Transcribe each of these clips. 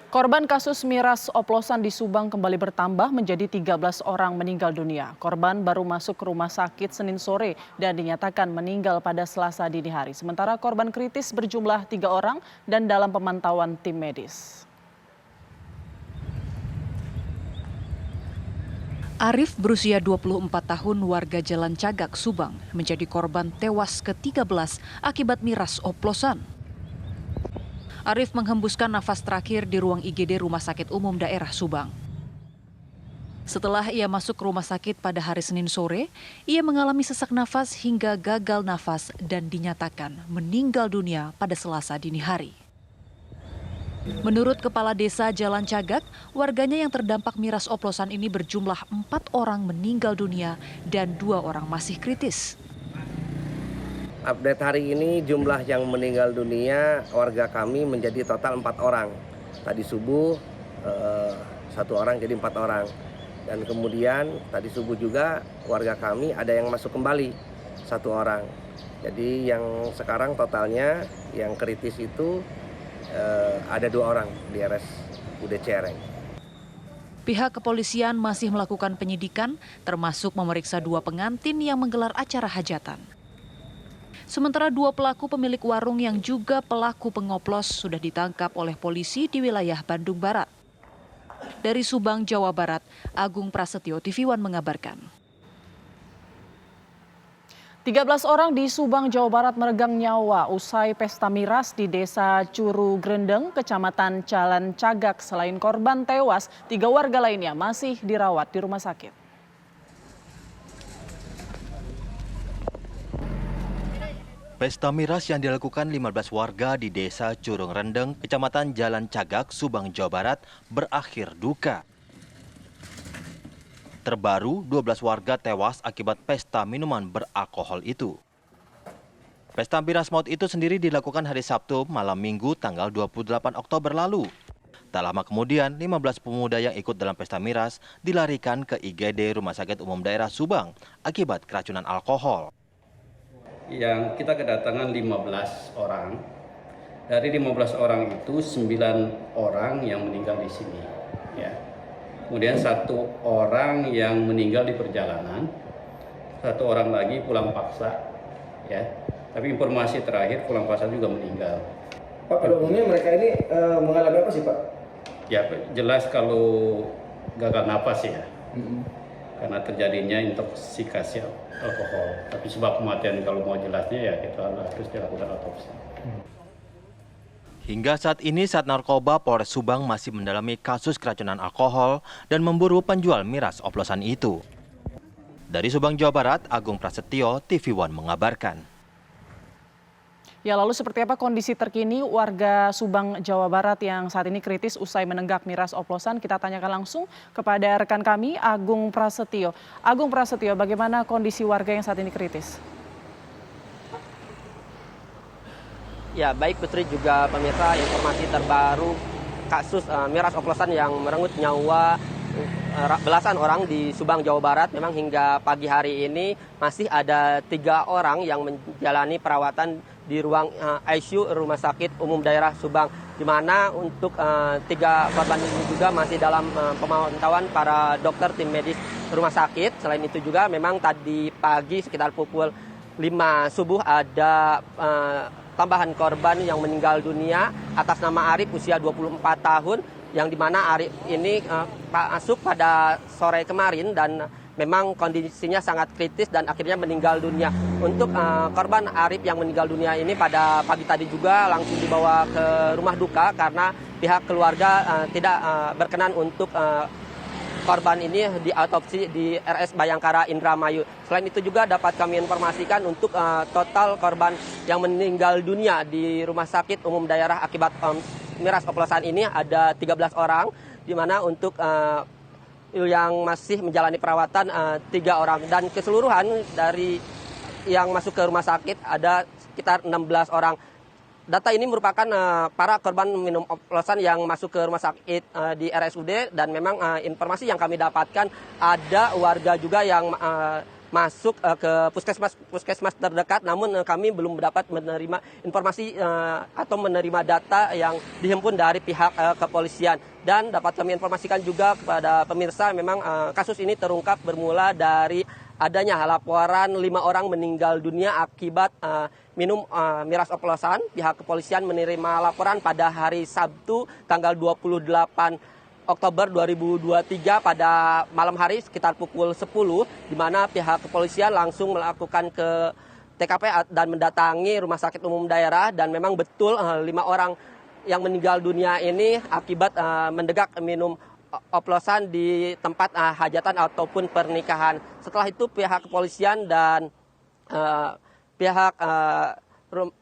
Korban kasus miras oplosan di Subang kembali bertambah menjadi 13 orang meninggal dunia. Korban baru masuk ke rumah sakit Senin sore dan dinyatakan meninggal pada Selasa dini hari. Sementara korban kritis berjumlah 3 orang dan dalam pemantauan tim medis. Arif berusia 24 tahun warga Jalan Cagak, Subang menjadi korban tewas ke-13 akibat miras oplosan. Arif menghembuskan nafas terakhir di ruang IGD Rumah Sakit Umum Daerah Subang. Setelah ia masuk ke rumah sakit pada hari Senin sore, ia mengalami sesak nafas hingga gagal nafas dan dinyatakan meninggal dunia pada Selasa dini hari. Menurut Kepala Desa Jalan Cagak, warganya yang terdampak miras oplosan ini berjumlah 4 orang meninggal dunia dan 2 orang masih kritis. Update hari ini jumlah yang meninggal dunia warga kami menjadi total 4 orang. Tadi subuh 1 orang jadi 4 orang. Dan kemudian tadi subuh juga warga kami ada yang masuk kembali 1 orang. Jadi yang sekarang totalnya yang kritis itu ada 2 orang di RSUD Cereng. Pihak kepolisian masih melakukan penyidikan termasuk memeriksa 2 pengantin yang menggelar acara hajatan. Sementara 2 pelaku pemilik warung yang juga pelaku pengoplos sudah ditangkap oleh polisi di wilayah Bandung Barat. Dari Subang, Jawa Barat, Agung Prasetyo, TV One mengabarkan. 13 orang di Subang, Jawa Barat meregang nyawa usai pesta miras di Desa Curu Grendeng, Kecamatan Jalan Cagak. Selain korban tewas, 3 warga lainnya masih dirawat di rumah sakit. Pesta miras yang dilakukan 15 warga di Desa Curung Rendeng, Kecamatan Jalan Cagak, Subang, Jawa Barat berakhir duka. Terbaru, 12 warga tewas akibat pesta minuman beralkohol itu. Pesta miras maut itu sendiri dilakukan hari Sabtu malam Minggu tanggal 28 Oktober lalu. Tak lama kemudian, 15 pemuda yang ikut dalam pesta miras dilarikan ke IGD Rumah Sakit Umum Daerah Subang akibat keracunan alkohol. Yang kita kedatangan 15 orang. Dari 15 orang itu 9 orang yang meninggal di sini, ya. Kemudian 1 orang yang meninggal di perjalanan, 1 orang lagi pulang paksa, ya. Tapi informasi terakhir pulang paksa juga meninggal. Pak, pada umumnya mereka ini mengalami apa sih, Pak? Ya, jelas kalau gagal napas ya. Karena terjadinya intoksikasi alkohol. Tapi sebab kematian kalau mau jelasnya ya kita harus dilakukan otopsi. Hingga saat ini Sat Narkoba Polres Subang masih mendalami kasus keracunan alkohol dan memburu penjual miras oplosan itu. Dari Subang, Jawa Barat, Agung Prasetyo, TV One mengabarkan. Ya, lalu seperti apa kondisi terkini warga Subang, Jawa Barat yang saat ini kritis usai menenggak miras oplosan? Kita tanyakan langsung kepada rekan kami, Agung Prasetyo. Agung Prasetyo, bagaimana kondisi warga yang saat ini kritis? Ya, baik Putri juga pemirsa, informasi terbaru kasus miras oplosan yang merenggut nyawa belasan orang di Subang, Jawa Barat. Memang hingga pagi hari ini masih ada 3 orang yang menjalani perawatan di ruang ICU Rumah Sakit Umum Daerah Subang, di mana untuk 3 korban ini juga masih dalam pemantauan para dokter tim medis rumah sakit. Selain itu juga memang tadi pagi sekitar pukul 5 subuh ada tambahan korban yang meninggal dunia atas nama Arif usia 24 tahun, yang dimana Arif ini masuk pada sore kemarin dan memang kondisinya sangat kritis dan akhirnya meninggal dunia. Untuk korban Arif yang meninggal dunia ini pada pagi tadi juga langsung dibawa ke rumah duka karena pihak keluarga tidak berkenan untuk korban ini diautopsi di RS Bayangkara Indramayu. Selain itu juga dapat kami informasikan untuk total korban yang meninggal dunia di Rumah Sakit Umum Daerah akibat miras oplosan ini ada 13 orang, di mana untuk yang masih menjalani perawatan 3 orang, dan keseluruhan dari yang masuk ke rumah sakit ada sekitar 16 orang. Data ini merupakan para korban minum oplosan yang masuk ke rumah sakit di RSUD, dan memang informasi yang kami dapatkan ada warga juga yang masuk ke puskesmas terdekat, namun kami belum dapat menerima informasi atau menerima data yang dihimpun dari pihak kepolisian. Dan dapat kami informasikan juga kepada pemirsa, memang kasus ini terungkap bermula dari adanya laporan 5 orang meninggal dunia akibat minum miras oplosan. Pihak kepolisian menerima laporan pada hari Sabtu tanggal 28 Oktober 2023 pada malam hari sekitar pukul 10, di mana pihak kepolisian langsung melakukan ke TKP dan mendatangi Rumah Sakit Umum Daerah, dan memang betul 5 orang yang meninggal dunia ini akibat mendegak minum oplosan di tempat hajatan ataupun pernikahan. Setelah itu pihak kepolisian dan pihak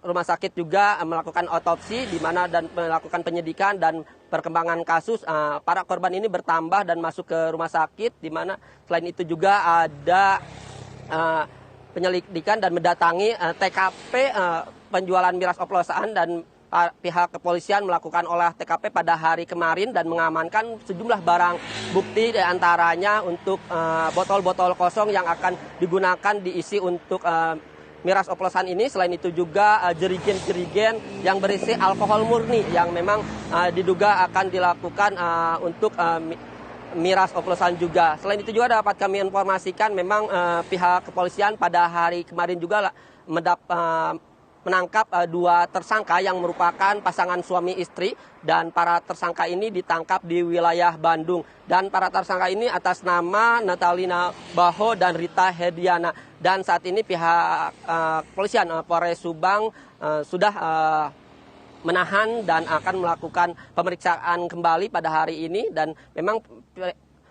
rumah sakit juga melakukan otopsi di mana dan melakukan penyidikan dan perkembangan kasus. Para korban ini bertambah dan masuk ke rumah sakit, di mana selain itu juga ada penyelidikan dan mendatangi TKP penjualan miras oplosan, dan pihak kepolisian melakukan olah TKP pada hari kemarin dan mengamankan sejumlah barang bukti, diantaranya untuk botol-botol kosong yang akan digunakan diisi untuk miras oplosan ini. Selain itu juga jerigen-jerigen yang berisi alkohol murni yang memang diduga akan dilakukan untuk miras oplosan juga. Selain itu juga dapat kami informasikan memang pihak kepolisian pada hari kemarin juga menangkap 2 tersangka yang merupakan pasangan suami istri, dan para tersangka ini ditangkap di wilayah Bandung. Dan para tersangka ini atas nama Natalina Baho dan Rita Hediana. Dan saat ini pihak kepolisian Polres Subang sudah menahan dan akan melakukan pemeriksaan kembali pada hari ini, dan memang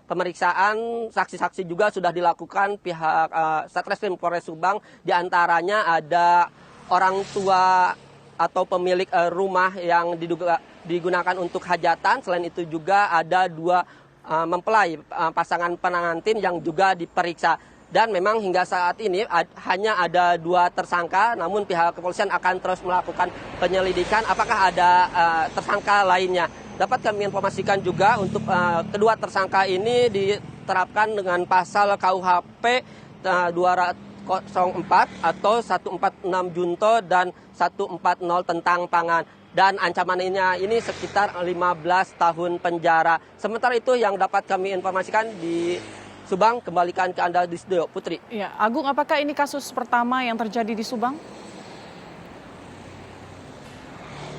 pemeriksaan saksi-saksi juga sudah dilakukan pihak Satreskrim Polres Subang, diantaranya ada orang tua atau pemilik rumah yang digunakan untuk hajatan. Selain itu juga ada 2 mempelai pasangan pengantin yang juga diperiksa. Dan memang hingga saat ini hanya ada 2 tersangka, namun pihak kepolisian akan terus melakukan penyelidikan apakah ada tersangka lainnya. Dapat kami informasikan juga untuk kedua tersangka ini diterapkan dengan pasal KUHP 204 atau 146 Junto dan 140 tentang pangan. Dan ancamannya ini sekitar 15 tahun penjara. Sementara itu yang dapat kami informasikan di Subang, kembalikan ke Anda di studio, Putri. Ya, Agung, apakah ini kasus pertama yang terjadi di Subang?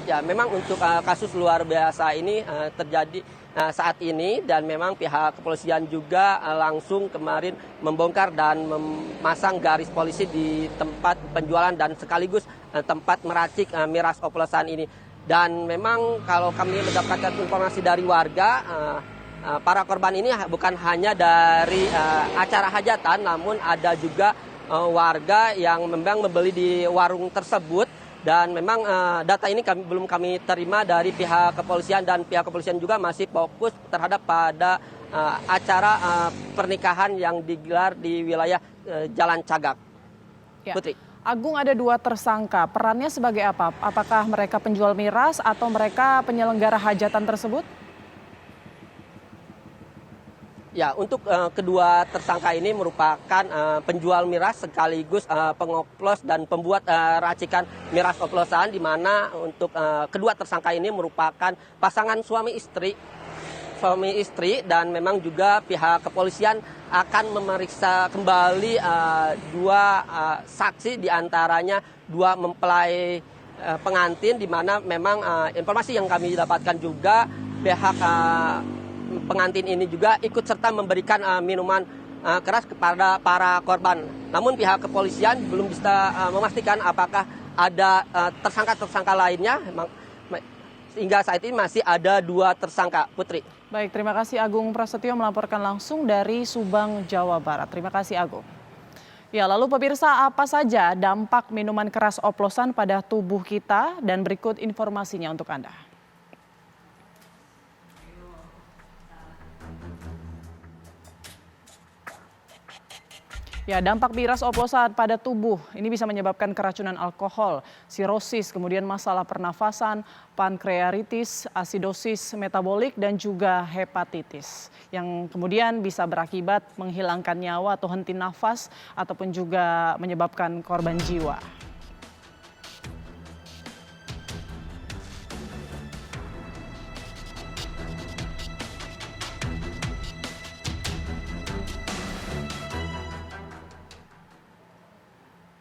Ya, memang untuk kasus luar biasa ini terjadi saat ini, dan memang pihak kepolisian juga langsung kemarin membongkar dan memasang garis polisi di tempat penjualan dan sekaligus tempat meracik miras oplosan ini. Dan memang kalau kami mendapatkan informasi dari warga, para korban ini bukan hanya dari acara hajatan, namun ada juga warga yang memang membeli di warung tersebut. Dan memang data ini belum kami terima dari pihak kepolisian, dan pihak kepolisian juga masih fokus terhadap pada acara pernikahan yang digelar di wilayah Jalan Cagak. Ya. Putri. Agung, ada 2 tersangka. Perannya sebagai apa? Apakah mereka penjual miras atau mereka penyelenggara hajatan tersebut? Ya, untuk kedua tersangka ini merupakan penjual miras sekaligus pengoplos dan pembuat racikan miras oplosan, di mana untuk kedua tersangka ini merupakan pasangan suami istri, dan memang juga pihak kepolisian akan memeriksa kembali 2 saksi, diantaranya 2 mempelai pengantin, di mana memang informasi yang kami dapatkan juga pihak pengantin ini juga ikut serta memberikan minuman keras kepada para korban. Namun pihak kepolisian belum bisa memastikan apakah ada tersangka-tersangka lainnya. Hingga saat ini masih ada 2 tersangka, Putri. Baik, terima kasih Agung Prasetyo melaporkan langsung dari Subang, Jawa Barat. Terima kasih Agung. Ya, lalu pemirsa, apa saja dampak minuman keras oplosan pada tubuh kita, dan berikut informasinya untuk Anda. Ya, dampak miras oplosan pada tubuh ini bisa menyebabkan keracunan alkohol, sirosis, kemudian masalah pernafasan, pankreatitis, asidosis metabolik, dan juga hepatitis. Yang kemudian bisa berakibat menghilangkan nyawa atau henti nafas ataupun juga menyebabkan korban jiwa.